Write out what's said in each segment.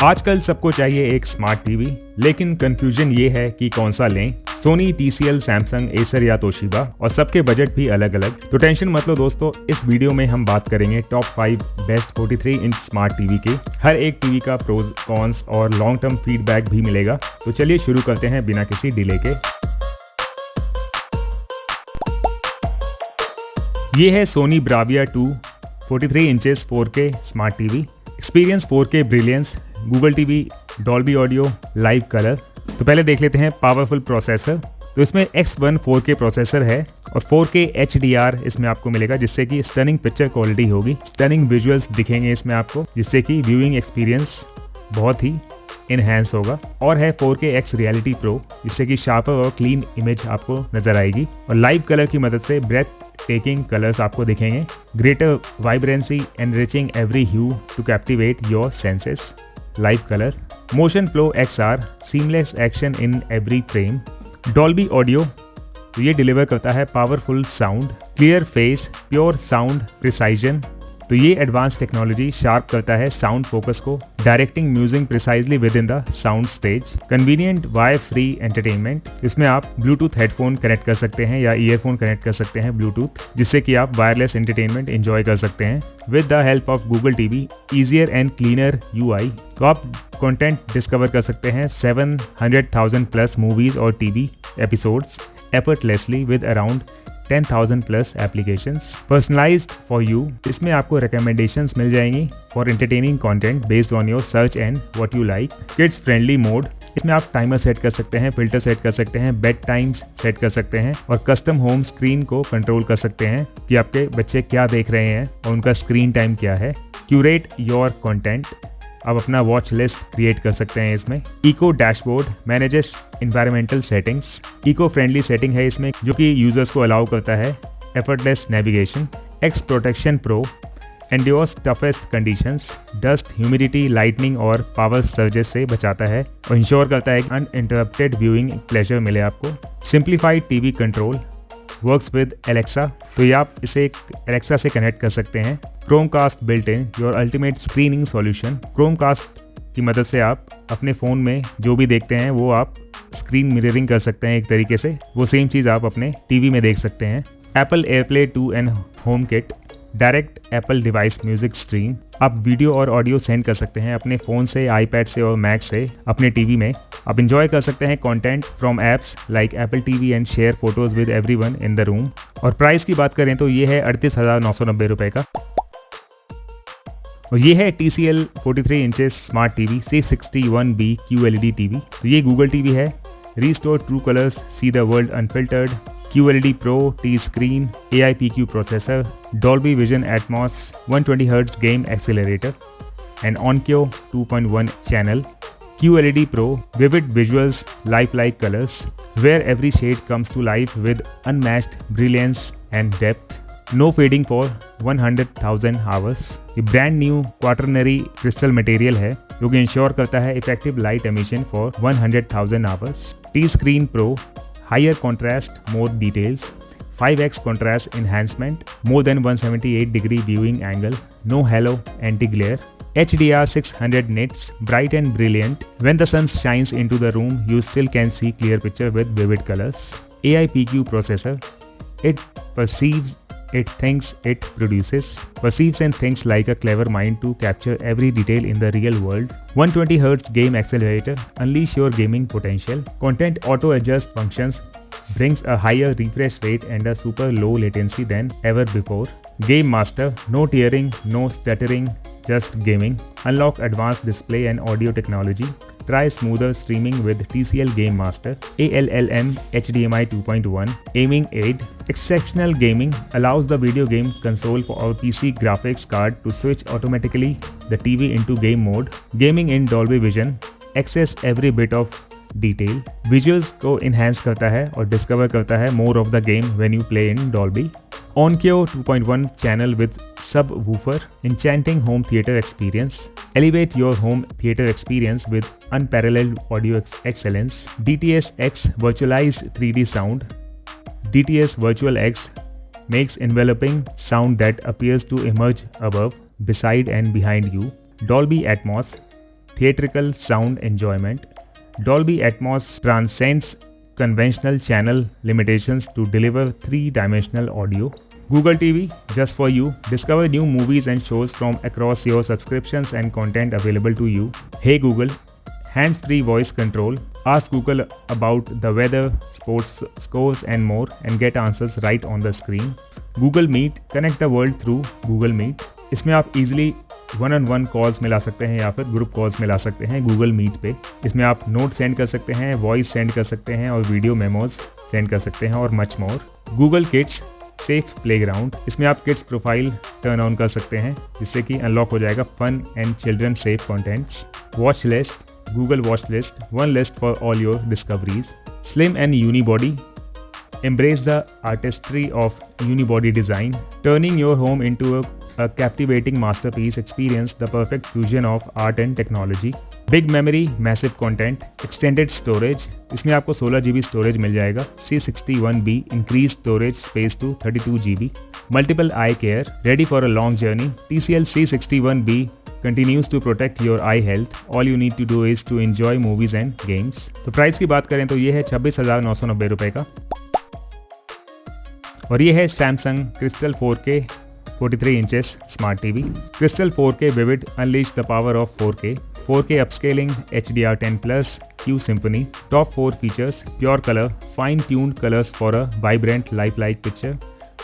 आजकल सबको चाहिए एक स्मार्ट टीवी, लेकिन कंफ्यूजन ये है कि कौन सा लें। सोनी, TCL, सैमसंग, एसर या तोशिबा, और सबके बजट भी अलग अलग। तो टेंशन मत लो दोस्तों, इस वीडियो में हम बात करेंगे top 5 best 43 inch smart TV के। हर एक टीवी का प्रोज, कॉन्स और लॉन्ग टर्म फीडबैक भी मिलेगा। तो चलिए शुरू करते हैं बिना किसी डिले के। ये है Sony Bravia 2 43 inches 4K smart TV. Experience 4K brilliance, Google TV, Dolby audio, live colour. तो पहले देख लेते हैं पावरफुल प्रोसेसर। तो इसमें X1 4K प्रोसेसर है और 4K HDR इसमें आपको मिलेगा, जिससे कि स्टनिंग पिक्चर क्वालिटी होगी। स्टनिंग विजुअल्स दिखेंगे इसमें आपको, जिससे कि व्यूइंग एक्सपीरियंस बहुत ही इनहेंस होगा। और है 4K X रियलिटी प्रो, जिससे कि शार्पर और क्लीन इमेज आपको नजर आएगी। और लाइव कलर की मदद से ब्रेथ टेकिंग कलर्स आपको दिखेंगे। Greater vibrancy, enriching every hue to captivate your senses. Live colour, motion flow XR, seamless action in every frame. Dolby audio, तो ये डिलीवर करता है powerful sound, clear face, pure sound precision. तो ये advance technology sharp करता है sound focus को, directing music precisely within the sound stage. Convenient wire free entertainment, इसमें आप ब्लूटूथ हेडफोन कनेक्ट कर सकते हैं या ईयरफोन कनेक्ट कर सकते हैं ब्लूटूथ, जिससे कि आप वायरलेस एंटरटेनमेंट एंजॉय कर सकते हैं। With the help of Google TV, easier and cleaner UI, तो आप कंटेंट डिस्कवर कर सकते हैं 700,000 प्लस मूवीज और TV episodes effortlessly with around 10,000 plus applications. Personalised for you, इसमें आपको रिकमेंडेशंस मिल जाएंगी for entertaining content based on your search and what you like. Kids friendly mode, इसमें आप टाइमर सेट कर सकते हैं, फिल्टर सेट कर सकते हैं, बेड टाइम्स सेट कर सकते हैं और कस्टम होम स्क्रीन को कंट्रोल कर सकते हैं कि आपके बच्चे क्या देख रहे हैं और उनका स्क्रीन टाइम क्या है। क्यूरेट योर कंटेंट, आप अपना वॉच लिस्ट क्रिएट कर सकते हैं इसमें। Eco dashboard manages environmental settings, eco friendly setting है इसमें, जो कि यूजर्स को अलाउ करता है effortless navigation. X protection pro endures toughest conditions, dust, humidity, lightning और पावर सर्जेस से बचाता है और इंश्योर करता है अनइंटरप्टेड व्यूइंग प्लेजर मिले आपको। Simplified TV control works with Alexa, तो ये आप इसे एक एलेक्सा से कनेक्ट कर सकते हैं। Chromecast built in, your ultimate screening solution. Chromecast की मदद से आप अपने फ़ोन में जो भी देखते हैं वो आप स्क्रीन मिररिंग कर सकते हैं एक तरीके से, वो सेम चीज़ आप अपने टीवी में देख सकते हैं। Apple AirPlay 2 and home kit, direct Apple device music stream, आप वीडियो और ऑडियो सेंड कर सकते हैं अपने फ़ोन से, आईपैड से और मैक से अपने टीवी में। आप इंजॉय कर सकते हैं content from apps like Apple TV and share photos with everyone in the room. और प्राइस की बात करें तो ये है 38,990 रुपये का। और ये है TCL 43 inches smart TV C61B QLED TV. तो ये गूगल टीवी है। Restore true colours, see the world unfiltered, QLED Pro, T screen, AIPQ processor, Dolby Vision Atmos, 120 Hz game accelerator, and Onkyo 2.1 channel. QLED Pro, vivid visuals, lifelike colors, where every shade comes to life with unmatched brilliance and depth. No fading for 100,000 hours. ये brand new quaternary crystal material है, जो कि ensure करता है effective light emission for 100,000 hours. T screen Pro, higher contrast, more details, 5x contrast enhancement, more than 178-degree viewing angle, no halo, anti-glare, HDR 600 nits, bright and brilliant. When the sun shines into the room, you still can see clear picture with vivid colors. AIPQ processor, it perceives, it thinks, it produces, perceives and thinks like a clever mind to capture every detail in the real world. 120 Hz game accelerator, unleash your gaming potential. Content auto adjust functions, brings a higher refresh rate and a super low latency than ever before. Game master, no tearing, no stuttering, just gaming. Unlock advanced display and audio technology. Try smoother streaming with TCL Game Master. ALLM HDMI 2.1 aiming aid. Exceptional gaming allows the video game console for our PC graphics card to switch automatically the TV into game mode. Gaming in Dolby Vision. Access every bit of detail. Visuals को enhance करता है और discover करता है more of the game when you play in Dolby. Onkyo 2.1 channel with subwoofer, enchanting home theater experience. Elevate your home theater experience with unparalleled audio excellence. DTS X virtualized 3D sound. DTS Virtual X makes enveloping sound that appears to emerge above. beside and behind you. Dolby Atmos, theatrical sound enjoyment. Dolby Atmos transcends conventional channel limitations to deliver three-dimensional audio. Google TV, just for you. Discover new movies and shows from across your subscriptions and content available to you. Hey Google, hands-free voice control. Ask Google about the weather, sports scores and more and get answers right on the screen. Google Meet, connect the world through Google Meet. इसमें आप easily one calls मिला सकते हैं या फिर group calls मिला सकते हैं गूगल मीट पे। इसमें आप नोट सेंड कर सकते हैं, वॉइस सेंड कर सकते हैं और वीडियो मेमोज सेंड कर सकते हैं और much more. Google kids safe playground, इसमें आप किड्स प्रोफाइल टर्न ऑन कर सकते हैं जिससे कि अनलॉक हो जाएगा fun and children safe contents. Watch list, Google Watch List, one list for all your discoveries. Slim and Unibody, embrace the artistry of unibody design, turning your home into a captivating masterpiece. Experience the perfect fusion of art and technology. Big memory, massive content, extended storage, इसमें आपको 16 GB storage मिल जाएगा। C61B, increased storage space to 32 GB. Multiple eye care, ready for a long journey. TCL C61B continues to protect your eye health. All you need to do is to enjoy movies and games. तो price की बात करें तो ये है 26,990 रुपये का और ये है Samsung crystal 4K 43 inches smart TV. Crystal 4K vivid, unleash the power of 4K upscaling, HDR10 Plus, Q Symphony, top 4 features, pure color, fine-tuned colors for a vibrant lifelike picture.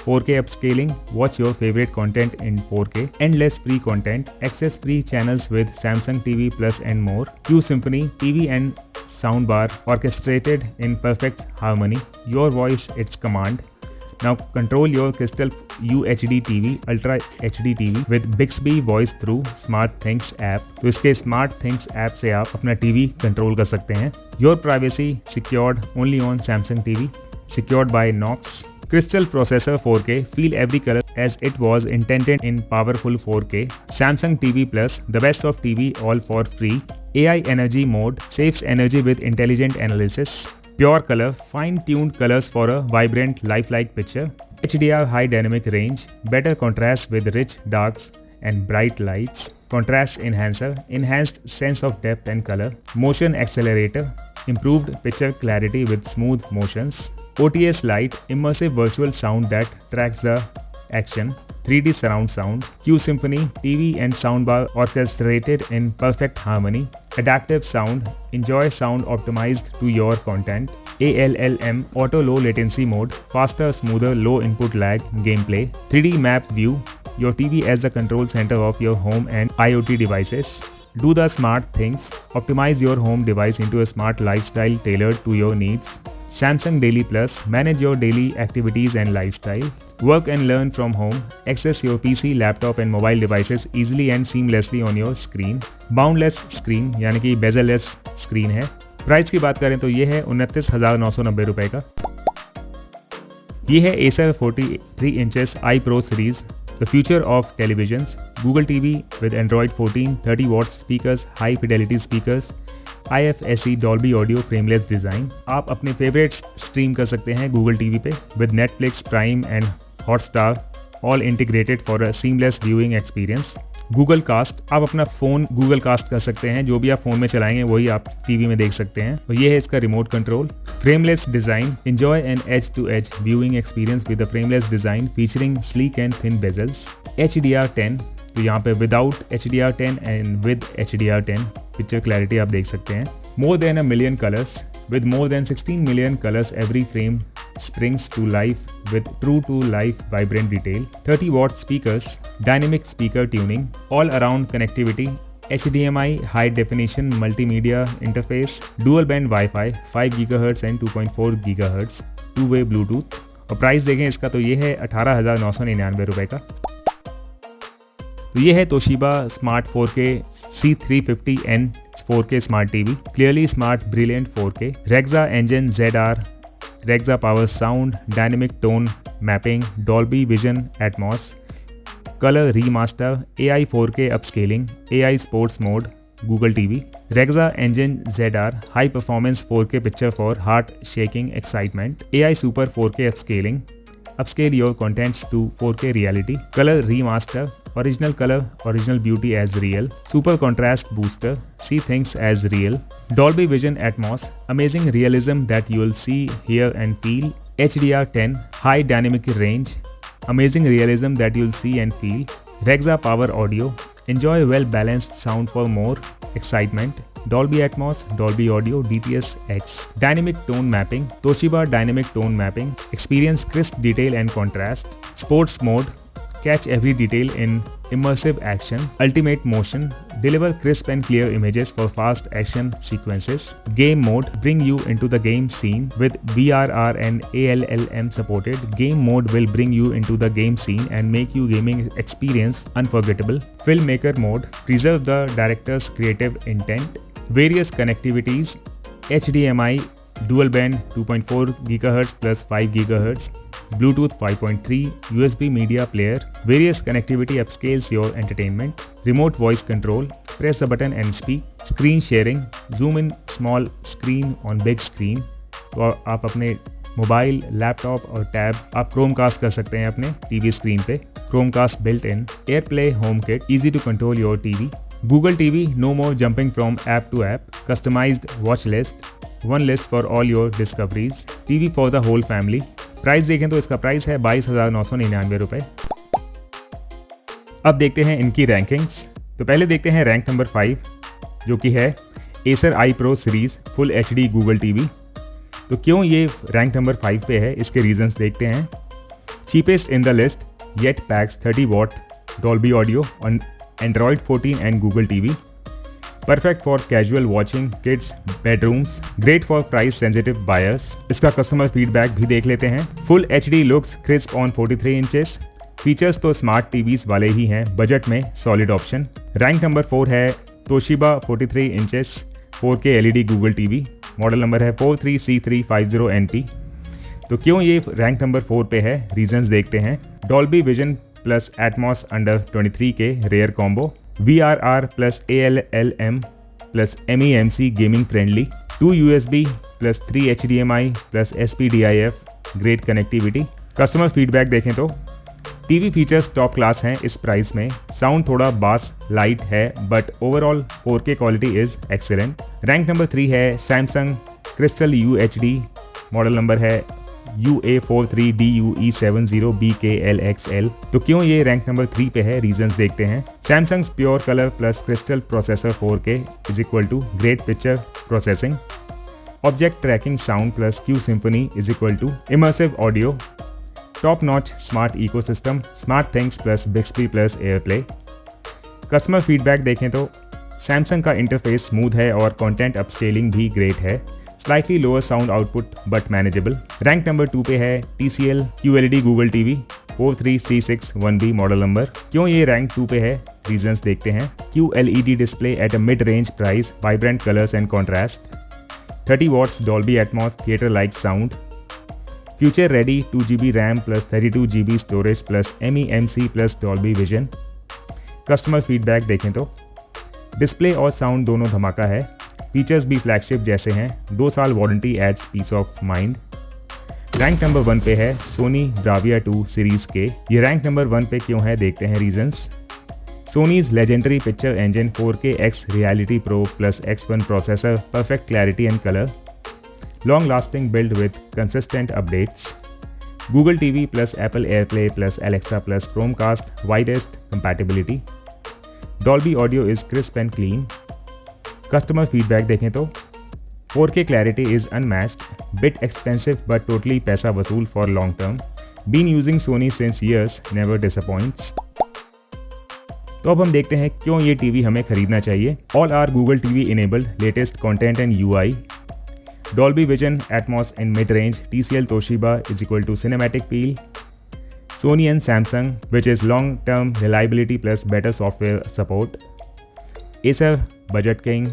4K upscaling, watch your favorite content in 4K, endless free content, access free channels with Samsung TV Plus and more. Q Symphony, TV and soundbar orchestrated in perfect harmony. Your voice, its command. Now control your Crystal UHD TV, Ultra HD TV with Bixby Voice through SmartThings app. तो इसके SmartThings app से आप अपना TV control कर सकते हैं। Your privacy secured only on Samsung TV, secured by Knox. Crystal processor 4K, feel every color as it was intended in powerful 4K. Samsung TV Plus, the best of TV all for free. AI energy mode, saves energy with intelligent analysis. Pure color, fine-tuned colors for a vibrant lifelike picture. HDR high dynamic range, better contrast with rich darks and bright lights. Contrast enhancer, enhanced sense of depth and color. Motion accelerator, improved picture clarity with smooth motions. OTS Lite, immersive virtual sound that tracks the action. 3D surround sound. Q Symphony, TV and soundbar orchestrated in perfect harmony. Adaptive sound, enjoy sound optimized to your content. ALLM, auto low latency mode, faster, smoother, low input lag gameplay. 3D map view, your TV as the control center of your home and IoT devices. Do the smart things, optimize your home device into a smart lifestyle tailored to your needs. Samsung Daily Plus, manage your daily activities and lifestyle. Work and learn from home, access your PC, laptop and mobile devices easily and seamlessly on your screen. Boundless screen यानी कि bezel-less screen है। Price की बात करें तो ये है 29,990 रुपये का। ये है Acer 43 inches iPro series, the future of televisions. Google TV with Android 14, 30 watts speakers, high fidelity speakers, IFSC Dolby Audio frameless design. आप अपने फेवरेट्स स्ट्रीम कर सकते हैं गूगल टीवी पे with Netflix, Prime and Hotstar, all integrated for a seamless viewing experience. Google Cast, आप अपना phone Google cast कर सकते हैं, जो भी आप फ़ोन में चलाएंगे वही आप टीवी में देख सकते हैं। तो ये है इसका remote control. Frameless design, enjoy an edge to edge viewing experience with a frameless design featuring sleek and thin bezels. HDR10, तो यहाँ पे without HDR10 and with HDR10 picture clarity आप देख सकते हैं। More than a million colours with more than 16 million colors, every frame springs to life with true to life vibrant detail. 30 watt speakers, dynamic speaker tuning, all around connectivity, HDMI high definition multimedia interface, dual band Wi-Fi, 5 GHz and 2.4 GHz, two-way Bluetooth। और price देखें इसका तो ये है 18,999 रुपये का। तो ये है Toshiba smart 4K C350N 4K smart TV, clearly smart brilliant 4K, Rexa Engine ZR, Rexa Power Sound, Dynamic Tone Mapping, Dolby Vision Atmos, Color Remaster, AI 4K Upscaling, AI Sports Mode, Google TV, Rexa Engine ZR, High Performance 4K Picture for Heart-Shaking Excitement, AI Super 4K Upscaling, upscale your contents to 4K reality, color remaster, original color, original beauty as real, super contrast booster, see things as real, Dolby Vision Atmos, amazing realism that you'll see, hear and feel, HDR10, high dynamic range, amazing realism that you'll see and feel, Rexha Power Audio, enjoy well balanced sound for more excitement, Dolby Atmos, Dolby Audio, DTS-X, Dynamic Tone Mapping, Toshiba Dynamic Tone Mapping, experience crisp detail and contrast, Sports Mode, catch every detail in immersive action, Ultimate Motion, deliver crisp and clear images for fast action sequences, Game Mode, bring you into the game scene with VRR and ALLM supported. Game Mode will bring you into the game scene and make your gaming experience unforgettable. Filmmaker Mode, preserve the director's creative intent. Various connectivities, HDMI, dual band 2.4 GHz plus 5 GHz, Bluetooth 5.3, USB media player, various connectivity upscales your entertainment, remote voice control, press the button and speak, screen sharing, zoom in small screen on big screen, तो आप अपने mobile, laptop और tab आप Chromecast कर सकते हैं अपने TV screen पे, Chromecast built in, AirPlay HomeKit, easy to control your TV, Google TV, no more jumping from app to app, customized watch list, one list for all your discoveries, TV for the whole family. Price देखें तो इसका price है 22,999 रुपये। अब देखते हैं इनकी rankings. तो पहले देखते हैं रैंक नंबर 5 जो कि है Acer आई pro series full HD Google TV. तो क्यों ये रैंक नंबर 5 पे है, इसके रीजंस देखते हैं। Cheapest in the list yet PACS 30 what Dolby Audio on Android 14 and Google TV. Perfect for casual watching, kids, bedrooms. Great for price sensitive buyers. इसका customer feedback भी देख लेते हैं। Full HD looks crisp on 43 inches. Features तो smart TVs वाले ही हैं, budget में solid option. Rank number 4 है Toshiba 43 inches 4K LED Google TV। Model number है 43C350NP। तो क्यों ये रैंक नंबर 4 पे है, रीजंस देखते हैं। Dolby Vision plus Atmos under 23K rare combo, VRR plus ALLM plus MEMC gaming friendly, 2 USB plus 3 HDMI plus SPDIF great connectivity। Customer feedback देखें तो टीवी फीचर्स टॉप क्लास हैं इस price में, sound थोड़ा बास light है but overall 4K quality is excellent. Rank number 3 है Samsung Crystal UHD, model number है UA43DUE70BKLXL। तो क्यों ये रैंक नंबर 3 पे है, रीजंस देखते हैं। Samsung's pure colour plus crystal processor 4K is equal to great picture processing, object tracking sound plus Q Symphony is equal to immersive audio, top notch smart ecosystem, SmartThings plus Bixby plus AirPlay. Customer feedback देखें तो Samsung का interface smooth है और content upscaling भी great है, slightly lower sound output but manageable. Rank number 2 पे है TCL QLED Google TV 43C61B model number. क्यों ये रैंक 2 पे है, रीजंस देखते हैं। QLED display at a mid range price, vibrant colours and contrast, 30 watts Dolby Atmos theatre like sound, future ready 2GB RAM plus 32GB storage plus MEMC plus Dolby Vision। Customer feedback देखें तो display और sound दोनों धमाका है, features भी flagship जैसे हैं, 2 साल warranty adds peace of mind. Rank number 1 पे है Sony Bravia 2 सीरीज के। ये रैंक नंबर 1 पे क्यों है, देखते हैं reasons. Sony's legendary picture engine 4K X Reality Pro plus X1 processor, perfect clarity and color, long lasting build with consistent updates, Google TV plus Apple AirPlay plus Alexa plus Chromecast widest compatibility, Dolby Audio is crisp and clean। Customer feedback देखें तो 4K clarity is unmatched, bit expensive but totally पैसा वसूल for long term, been using Sony since years, never disappoints। तो अब हम देखते हैं क्यों ये टीवी हमें खरीदना चाहिए। All are Google TV enabled, latest content and UI, Dolby Vision Atmos in mid-range, TCL Toshiba is equal to cinematic feel, Sony and Samsung which is long-term reliability plus better software support, Acer budget king,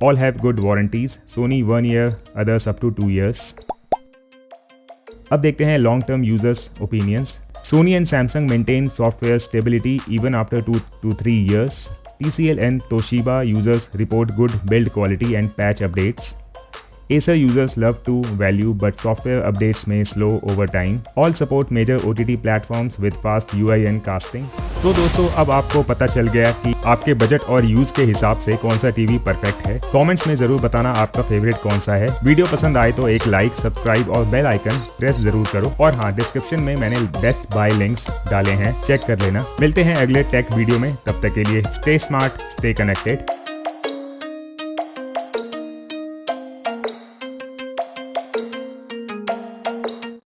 all have good warranties, Sony 1 year, others up to 2 years। अब देखते हैं long term users opinions। Sony and Samsung maintain software stability even after 2 to 3 years, TCL and Toshiba users report good build quality and patch updates, Acer users love to value, but software updates may slow over time. All support major OTT platforms with fast UI and casting. तो दोस्तों अब आपको पता चल गया कि आपके budget और यूज के हिसाब से कौन सा टीवी परफेक्ट है। कमेंट्स में जरूर बताना आपका फेवरेट कौन सा है। वीडियो पसंद आए तो एक लाइक, सब्सक्राइब और बेल आइकन प्रेस जरूर करो। और हाँ, डिस्क्रिप्शन में मैंने बेस्ट बाय लिंक्स डाले हैं, चेक कर लेना। मिलते हैं अगले टेक वीडियो में, तब तक के लिए स्टे स्मार्ट, स्टे कनेक्टेड।